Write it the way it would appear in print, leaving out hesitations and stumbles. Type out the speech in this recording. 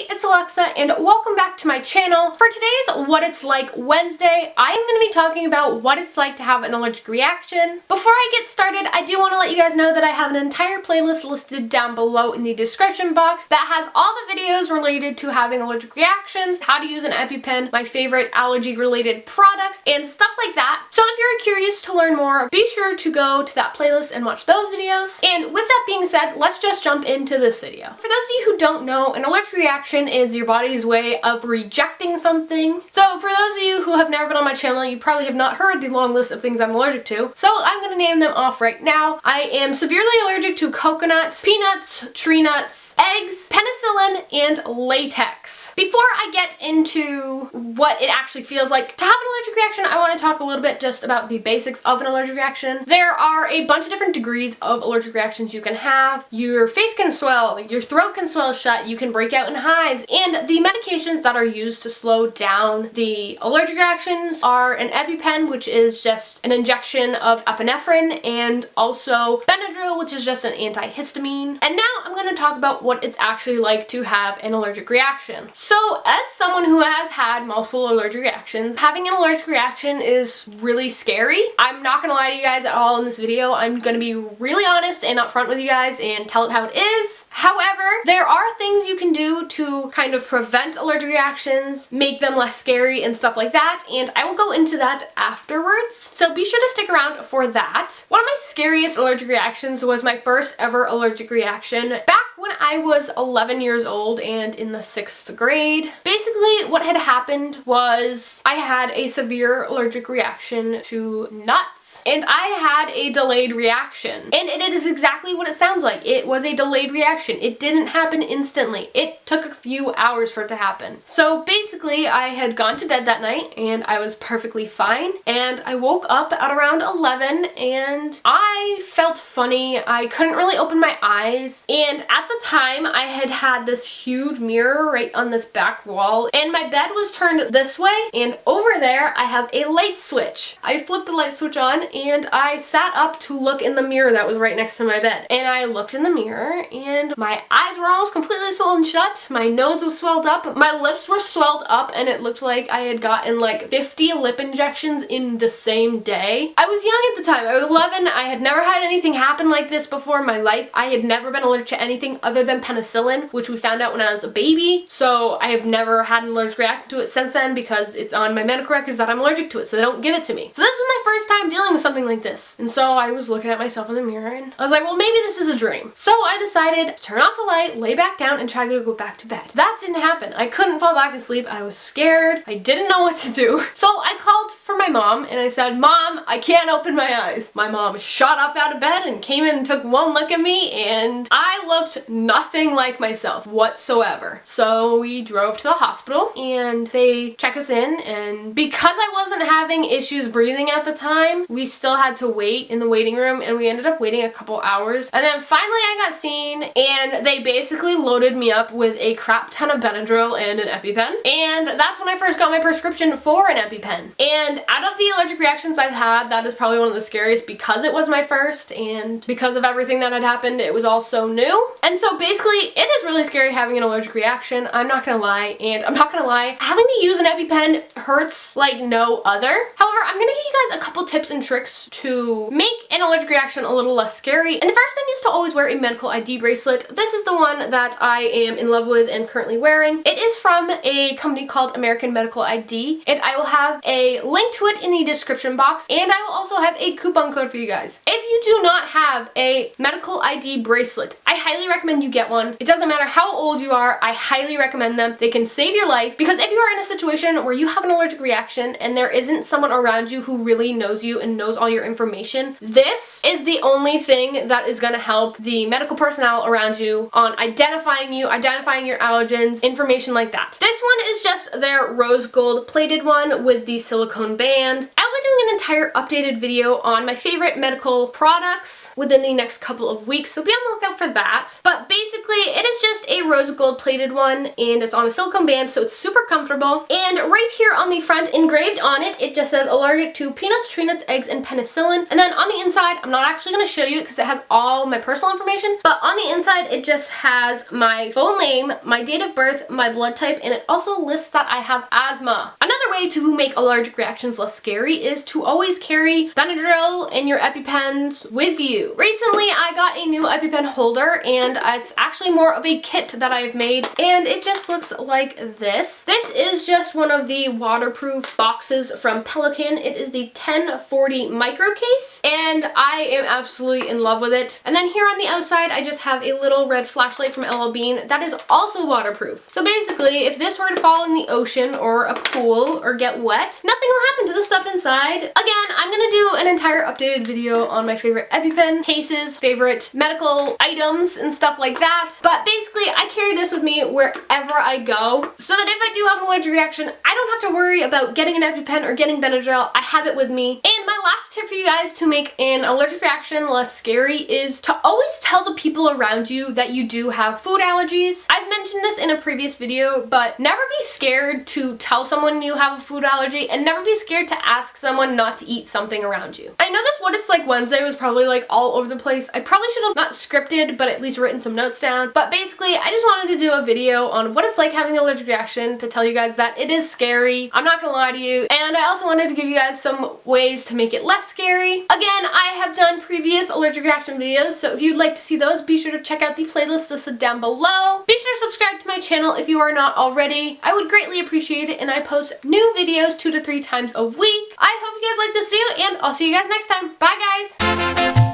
it's Alexa and welcome back to my channel. For today's What It's Like Wednesday, I am going to be talking about what it's like to have an allergic reaction. Before I get started, I do want to let you guys know that I have an entire playlist listed down below in the description box that has all the videos related to having allergic reactions, how to use an EpiPen, my favorite allergy related products, and stuff like that. So if you're curious to learn more, be sure to go to that playlist and watch those videos. And with that being said, let's just jump into this video. For those of you who don't know, an allergic reaction is your body's way of rejecting something. So for those of you who have never been on my channel, you probably have not heard the long list of things I'm allergic to. So I'm going to name them off right now. I am severely allergic to coconut, peanuts, tree nuts, eggs, penicillin, and latex. Before I get into what it actually feels like to have an allergic reaction, I want to talk a little bit just about the basics of an allergic reaction. There are a bunch of different degrees of allergic reactions you can have. Your face can swell, your throat can swell shut, you can break out in hives, and the medications that are used to slow down the allergic reactions are an EpiPen, which is just an injection of epinephrine, and also Benadryl, which is just an antihistamine. And now I'm going to talk about what it's actually like to have an allergic reaction. So as someone who has had multiple allergic reactions, having an allergic reaction is really scary. I'm not going to lie to you guys at all in this video. I'm going to be really honest and upfront with you guys and tell it how it is. However, there are things you can do to kind of prevent allergic reactions, make them less scary and stuff like that, and I will go into that afterwards. So be sure to stick around for that. One of my scariest allergic reactions was my first ever allergic reaction back when I was 11 years old and in the 6th grade. Basically, what had happened was I had a severe allergic reaction to nuts, and I had a delayed reaction. And it is exactly what it sounds like. It was a delayed reaction. It didn't happen instantly. It took a few hours for it to happen. So basically, I had gone to bed that night and I was perfectly fine. And I woke up at around 11 and I felt funny. I couldn't really open my eyes. And at the time, I had had this huge mirror right on this back wall, and my bed was turned this way, and over there I have a light switch. I flipped the light switch on and I sat up to look in the mirror that was right next to my bed. And I looked in the mirror and my eyes were almost completely swollen shut, my nose was swelled up, my lips were swelled up, and it looked like I had gotten like 50 lip injections in the same day. I was young at the time. I was 11. I had never had anything happen like this before in my life. I had never been allergic to anything other than penicillin, which we found out when I was a baby. So I have never had an allergic reaction to it since then because it's on my medical records that I'm allergic to it, so they don't give it to me. So this was my first time dealing with something like this. And so I was looking at myself in the mirror and I was like, well, maybe this is a dream. So I decided to turn off the light, lay back down, and try to go back to bed. That didn't happen. I couldn't fall back asleep. I was scared. I didn't know what to do. So I called for my mom and I said, Mom, I can't open my eyes. My mom shot up out of bed and came in and took one look at me, and I looked nothing like myself whatsoever. So we drove to the hospital and they checked us in, and because I wasn't having issues breathing at the time, we still had to wait in the waiting room, and we ended up waiting a couple hours. And then finally I got seen and they basically loaded me up with a crap ton of Benadryl and an EpiPen. And that's when I first got my prescription for an EpiPen. And out of the allergic reactions I've had, that is probably one of the scariest because it was my first, and because of everything that had happened, it was all so new. And so basically it is really scary having an allergic reaction. I'm not gonna lie, and I'm not gonna lie, having to use an EpiPen hurts like no other. However, I'm gonna give you guys a couple tips and tricks to make an allergic reaction a little less scary. And the first thing is to always wear a medical ID bracelet. This is the one that I am in love with and currently wearing. It is from a company called American Medical ID, and I will have a link to it in the description box, and I will also have a coupon code for you guys. If you do not have a medical ID bracelet, I highly recommend you get one. It doesn't matter how old you are, I highly recommend them. They can save your life, because if you are in a situation where you have an allergic reaction and there isn't someone around you who really knows you and knows all your information, this is the only thing that is going to help the medical personnel around you on identifying you, identifying your allergens, information like that. This one is just their rose gold plated one with the silicone band. I'll be doing an entire updated video on my favorite medical products within the next couple of weeks, so be on the lookout for that. But basically, it is just a rose gold plated one, and it's on a silicone band, so it's super comfortable. And right here on the front, engraved on it, it just says allergic to peanuts, tree nuts, eggs, steroids and penicillin. And then on the inside, I'm not actually going to show you because it has all my personal information, but on the inside it just has my full name, my date of birth, my blood type, and it also lists that I have asthma. Another way to make allergic reactions less scary is to always carry Benadryl and your EpiPens with you. Recently I got a new EpiPen holder, and it's actually more of a kit that I've made, and it just looks like this. This is just one of the waterproof boxes from Pelican. It is the 1040 micro case, and I am absolutely in love with it. And then here on the outside I just have a little red flashlight from LL Bean that is also waterproof. So basically, if this were to fall in the ocean or a pool or get wet, nothing will happen to the stuff inside. Again, I'm gonna do an entire updated video on my favorite EpiPen cases, favorite medical items and stuff like that. But basically, I carry this with me wherever I go, so that if I do have an allergic reaction, I don't have to worry about getting an EpiPen or getting Benadryl. I have it with me. And my last tip for you guys to make an allergic reaction less scary is to always tell the people around you that you do have food allergies. I've mentioned this in a previous video, but never be scared to tell someone you have a food allergy, and never be scared to ask someone not to eat something around you. I know this What It's Like Wednesday was probably like all over the place. I probably should have not scripted, but at least written some notes down. But basically, I just wanted to do a video on what it's like having an allergic reaction, to tell you guys that it is scary. I'm not gonna lie to you. And I also wanted to give you guys some ways to make it less scary. Again, I have done previous allergic reaction videos, so if you'd like to see those, be sure to check out the playlist listed down below. Be sure to subscribe to my channel if you are not already. I would greatly appreciate it, and I post new videos 2 to 3 times a week. I hope you guys like this video, and I'll see you guys next time. Bye, guys!